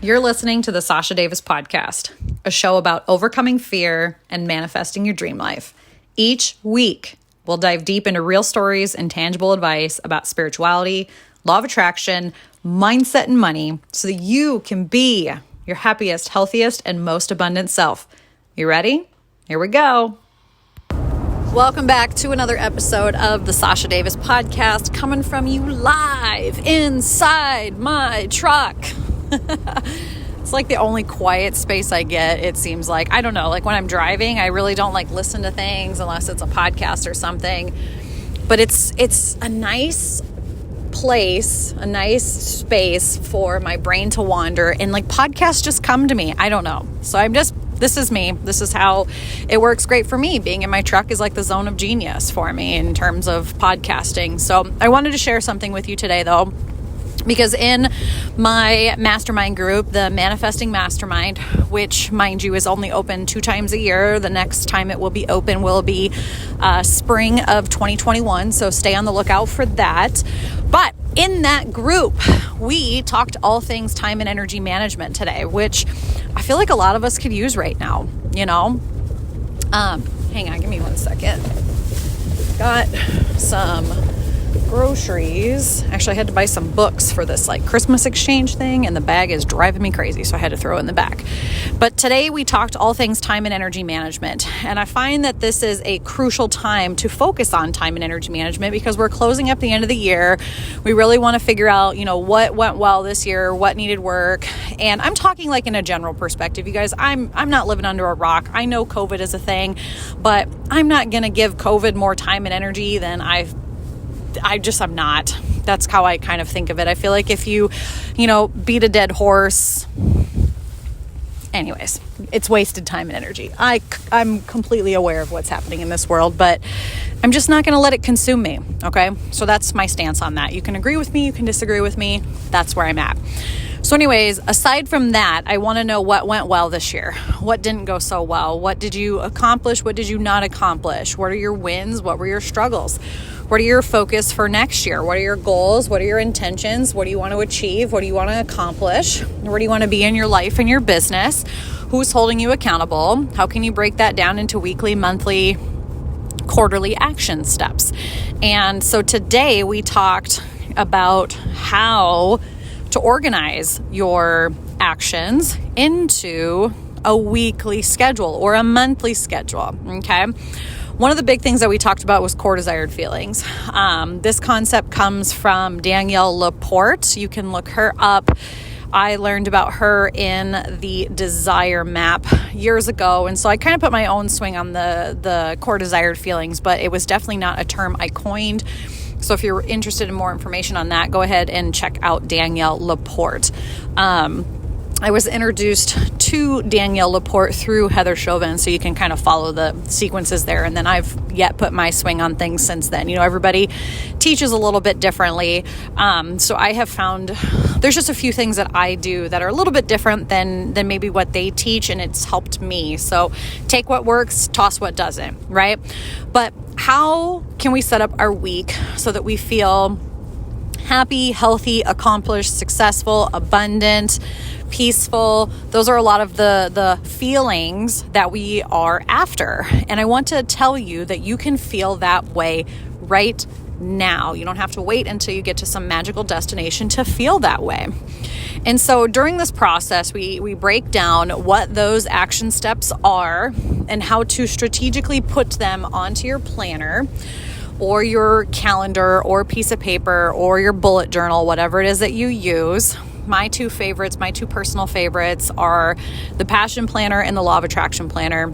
You're listening to the Sasha Davis Podcast, a show about overcoming fear and manifesting your dream life. Each week, we'll dive deep into real stories and tangible advice about spirituality, law of attraction, mindset, and money so that you can be your happiest, healthiest, and most abundant self. You ready? Here we go. Welcome back to another episode of the Sasha Davis Podcast, coming from you live inside my truck. It's like the only quiet space I get, it seems like. I don't know, like when I'm driving, I really don't like listen to things unless it's a podcast or something. But it's a nice place, a nice space for my brain to wander, and like podcasts just come to me. I don't know. So this is me. This is how it works great for me. Being in my truck is like the zone of genius for me in terms of podcasting. So I wanted to share something with you today though, because in my mastermind group, the Manifesting Mastermind, which, mind you, is only open 2 times a year. The next time it will be open will be spring of 2021. So stay on the lookout for that. But in that group, we talked all things time and energy management today, which I feel like a lot of us could use right now, you know? Hang on, give me 1 second. Got some groceries. Actually, I had to buy some books for this like Christmas exchange thing, and the bag is driving me crazy, so I had to throw it in the back. But today we talked all things time and energy management, and I find that this is a crucial time to focus on time and energy management because we're closing up the end of the year. We really want to figure out, you know, what went well this year, what needed work, and I'm talking like in a general perspective, you guys. I'm not living under a rock. I know COVID is a thing, but I'm not going to give COVID more time and energy than I'm not. That's how I kind of think of it. I feel like if you beat a dead horse, anyways, it's wasted time and energy. I'm completely aware of what's happening in this world, but I'm just not going to let it consume me. Okay. So that's my stance on that. You can agree with me. You can disagree with me. That's where I'm at. So anyways, aside from that, I want to know what went well this year. What didn't go so well? What did you accomplish? What did you not accomplish? What are your wins? What were your struggles? What are your focus for next year? What are your goals? What are your intentions? What do you want to achieve? What do you want to accomplish? Where do you want to be in your life and your business? Who's holding you accountable? How can you break that down into weekly, monthly, quarterly action steps? And so today we talked about how to organize your actions into a weekly schedule or a monthly schedule, okay? One of the big things that we talked about was core desired feelings. This concept comes from Danielle LaPorte. You can look her up. I learned about her in the Desire Map years ago, and so I kind of put my own swing on the core desired feelings, but it was definitely not a term I coined. So if you're interested in more information on that, go ahead and check out Danielle LaPorte. I was introduced to Danielle LaPorte through Heather Chauvin, so you can kind of follow the sequences there. And then I've yet put my swing on things since then. You know, everybody teaches a little bit differently. So I have found there's just a few things that I do that are a little bit different than maybe what they teach, and it's helped me. So take what works, toss what doesn't, right? But how can we set up our week so that we feel happy, healthy, accomplished, successful, abundant, peaceful? Those are a lot of the feelings that we are after. And I want to tell you that you can feel that way right now. You don't have to wait until you get to some magical destination to feel that way. And so during this process, we break down what those action steps are and how to strategically put them onto your planner or your calendar or piece of paper or your bullet journal, whatever it is that you use. My two personal favorites are the Passion Planner and the Law of Attraction Planner.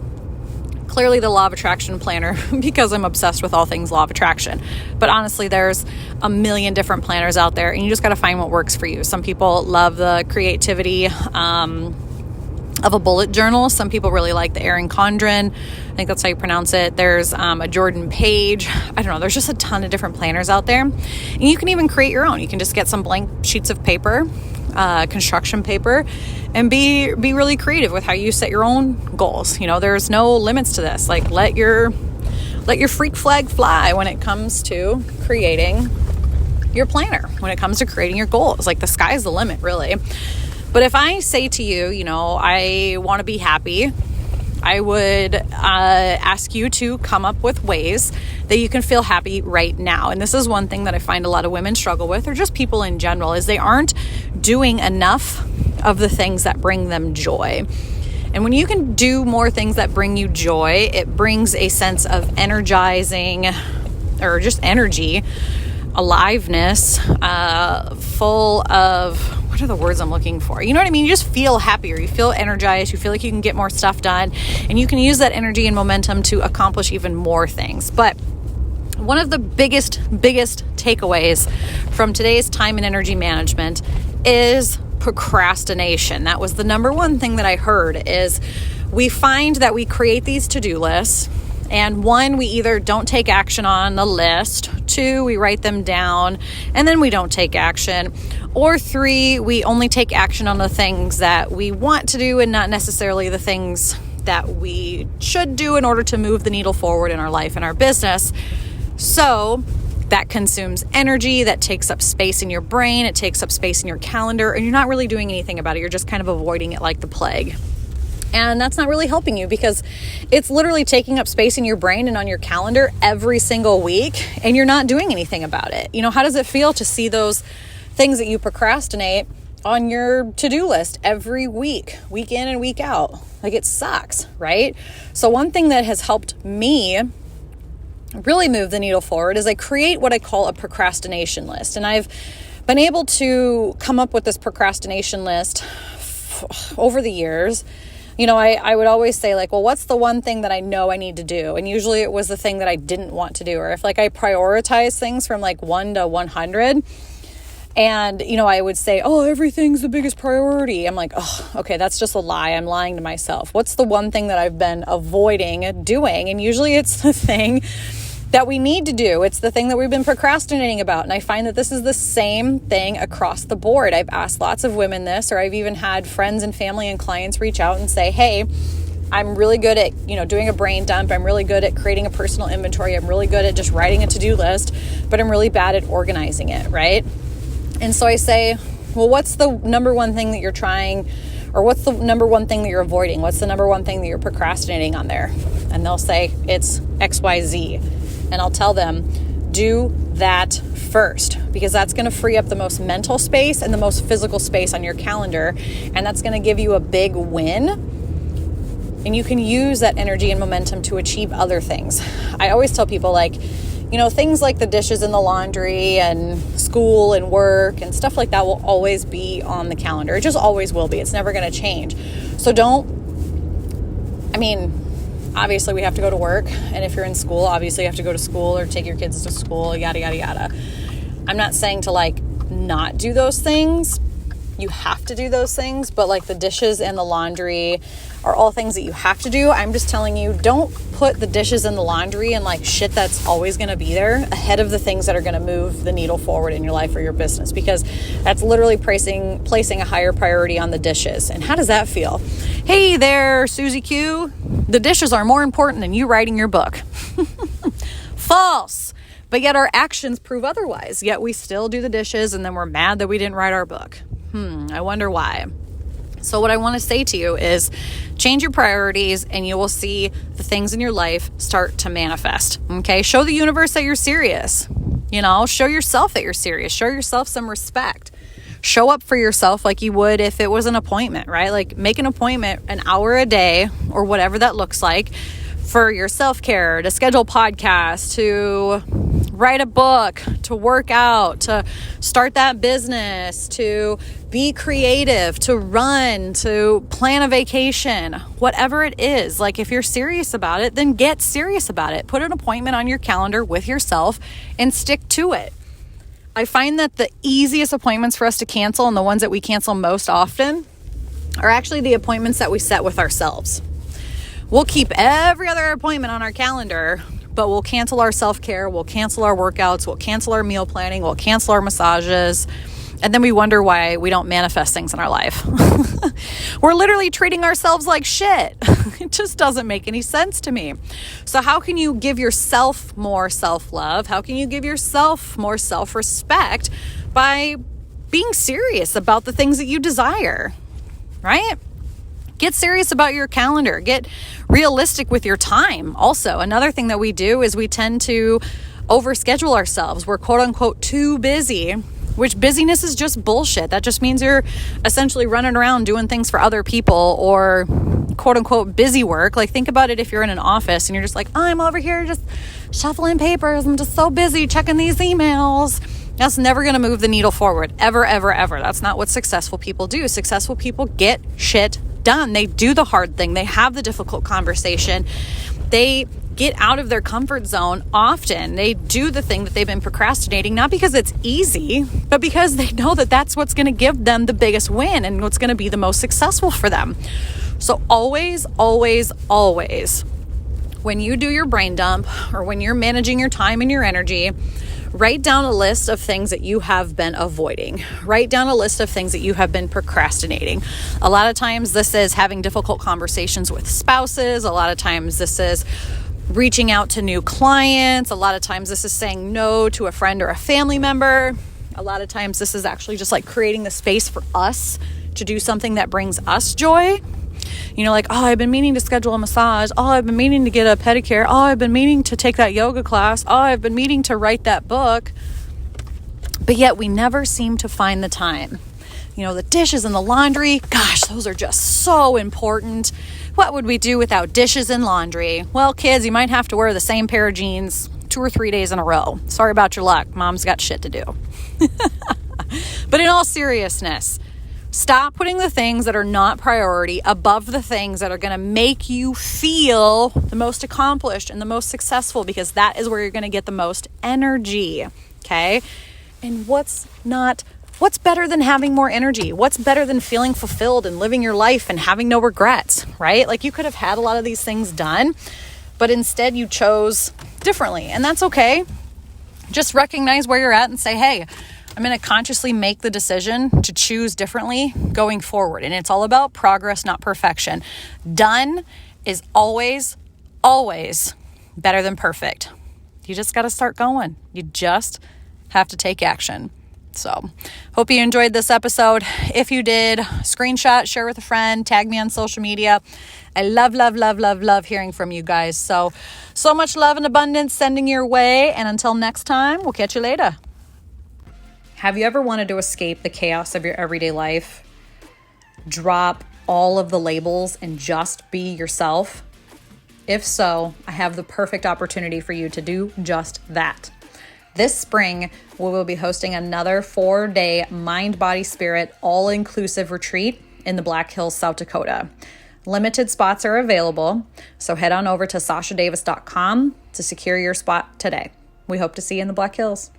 Clearly the Law of Attraction Planner because I'm obsessed with all things Law of Attraction. But honestly, there's a million different planners out there, and you just got to find what works for you. Some people love the creativity of a bullet journal. Some people really like the Erin Condren. I think that's how you pronounce it. There's a Jordan Page. I don't know. There's just a ton of different planners out there. And you can even create your own. You can just get some blank sheets of paper, construction paper, and be really creative with how you set your own goals. You know, there's no limits to this. Like let your freak flag fly when it comes to creating your planner, when it comes to creating your goals. Like the sky's the limit, really. But if I say to you, I want to be happy, I would ask you to come up with ways that you can feel happy right now. And this is one thing that I find a lot of women struggle with, or just people in general, is they aren't doing enough of the things that bring them joy. And when you can do more things that bring you joy, it brings a sense of energizing, or just energy, aliveness, full of, what are the words I'm looking for? You know what I mean? You just feel happier. You feel energized. You feel like you can get more stuff done. And you can use that energy and momentum to accomplish even more things. But one of the biggest takeaways from today's time and energy management is procrastination. That was the number one thing that I heard, is we find that we create these to-do lists, and one, we either don't take action on the list, two, we write them down and then we don't take action, or three, we only take action on the things that we want to do and not necessarily the things that we should do in order to move the needle forward in our life and our business. So that consumes energy, that takes up space in your brain, it takes up space in your calendar, and you're not really doing anything about it. You're just kind of avoiding it like the plague. And that's not really helping you, because it's literally taking up space in your brain and on your calendar every single week, and you're not doing anything about it. How does it feel to see those things that you procrastinate on your to-do list every week in and week out? Like, it sucks, right? So one thing that has helped me really move the needle forward is I create what I call a procrastination list. And I've been able to come up with this procrastination list over the years. I would always say, like, well, what's the one thing that I know I need to do? And usually it was the thing that I didn't want to do. Or if I prioritize things from 1 to 100, and, I would say, oh, everything's the biggest priority. I'm like, oh, okay, that's just a lie. I'm lying to myself. What's the one thing that I've been avoiding doing? And usually it's the thing that we need to do. It's the thing that we've been procrastinating about. And I find that this is the same thing across the board. I've asked lots of women this, or I've even had friends and family and clients reach out and say, hey, I'm really good at, doing a brain dump. I'm really good at creating a personal inventory. I'm really good at just writing a to-do list, but I'm really bad at organizing it, right? And so I say, well, what's the number one thing that you're trying, or what's the number one thing that you're avoiding? What's the number one thing that you're procrastinating on there? And they'll say, it's XYZ. And I'll tell them, do that first, because that's going to free up the most mental space and the most physical space on your calendar. And that's going to give you a big win. And you can use that energy and momentum to achieve other things. I always tell people, things like the dishes and the laundry and school and work and stuff like that will always be on the calendar. It just always will be. It's never going to change. So obviously we have to go to work. And if you're in school, obviously you have to go to school or take your kids to school, yada, yada, yada. I'm not saying to not do those things. You have to do those things, but the dishes and the laundry are all things that you have to do. I'm just telling you, don't put the dishes and the laundry and shit that's always going to be there ahead of the things that are going to move the needle forward in your life or your business, because that's literally placing a higher priority on the dishes. And how does that feel? Hey there, Susie Q. The dishes are more important than you writing your book. False. But yet our actions prove otherwise. Yet we still do the dishes, and then we're mad that we didn't write our book. I wonder why. So what I want to say to you is change your priorities, and you will see the things in your life start to manifest. Okay. Show the universe that you're serious. Show yourself that you're serious. Show yourself some respect. Show up for yourself like you would if it was an appointment, right? Make an appointment an hour a day or whatever that looks like for your self-care, to schedule podcasts, to write a book, to work out, to start that business, to be creative, to run, to plan a vacation, whatever it is. If you're serious about it, then get serious about it. Put an appointment on your calendar with yourself and stick to it. I find that the easiest appointments for us to cancel, and the ones that we cancel most often, are actually the appointments that we set with ourselves. We'll keep every other appointment on our calendar, but we'll cancel our self-care, we'll cancel our workouts, we'll cancel our meal planning, we'll cancel our massages, and then we wonder why we don't manifest things in our life. We're literally treating ourselves like shit. It just doesn't make any sense to me. So how can you give yourself more self-love? How can you give yourself more self-respect by being serious about the things that you desire, right? Get serious about your calendar. Get realistic with your time. Also, another thing that we do is we tend to overschedule ourselves. We're quote unquote too busy, which busyness is just bullshit. That just means you're essentially running around doing things for other people or quote unquote busy work. Like think about it if you're in an office and you're just like, I'm over here just shuffling papers. I'm just so busy checking these emails. That's never going to move the needle forward. Ever, ever, ever. That's not what successful people do. Successful people get shit done. They do the hard thing. They have the difficult conversation. They get out of their comfort zone often. They do the thing that they've been procrastinating, not because it's easy, but because they know that that's what's going to give them the biggest win and what's going to be the most successful for them. So always, always, always, when you do your brain dump or when you're managing your time and your energy, write down a list of things that you have been avoiding. Write down a list of things that you have been procrastinating. A lot of times this is having difficult conversations with spouses. A lot of times this is reaching out to new clients. A lot of times this is saying no to a friend or a family member. A lot of times this is actually just like creating the space for us to do something that brings us joy. You know, like, oh, I've been meaning to schedule a massage. Oh, I've been meaning to get a pedicure. Oh, I've been meaning to take that yoga class. Oh, I've been meaning to write that book. But yet we never seem to find the time. You know, the dishes and the laundry, gosh, those are just so important. What would we do without dishes and laundry? Well, kids, you might have to wear the same pair of jeans 2 or 3 days in a row. Sorry about your luck. Mom's got shit to do. But in all seriousness, stop putting the things that are not priority above the things that are going to make you feel the most accomplished and the most successful, because that is where you're going to get the most energy, okay? And what's better than having more energy? What's better than feeling fulfilled and living your life and having no regrets, right? Like you could have had a lot of these things done, but instead you chose differently, and that's okay. Just recognize where you're at and say, hey, I'm going to consciously make the decision to choose differently going forward. And it's all about progress, not perfection. Done is always, always better than perfect. You just got to start going. You just have to take action. So hope you enjoyed this episode. If you did, screenshot, share with a friend, tag me on social media. I love, love, love, love, love hearing from you guys. So much love and abundance sending your way. And until next time, we'll catch you later. Have you ever wanted to escape the chaos of your everyday life? Drop all of the labels and just be yourself? If so, I have the perfect opportunity for you to do just that. This spring, we will be hosting another 4-day mind, body, spirit, all-inclusive retreat in the Black Hills, South Dakota. Limited spots are available, so head on over to sashadavis.com to secure your spot today. We hope to see you in the Black Hills.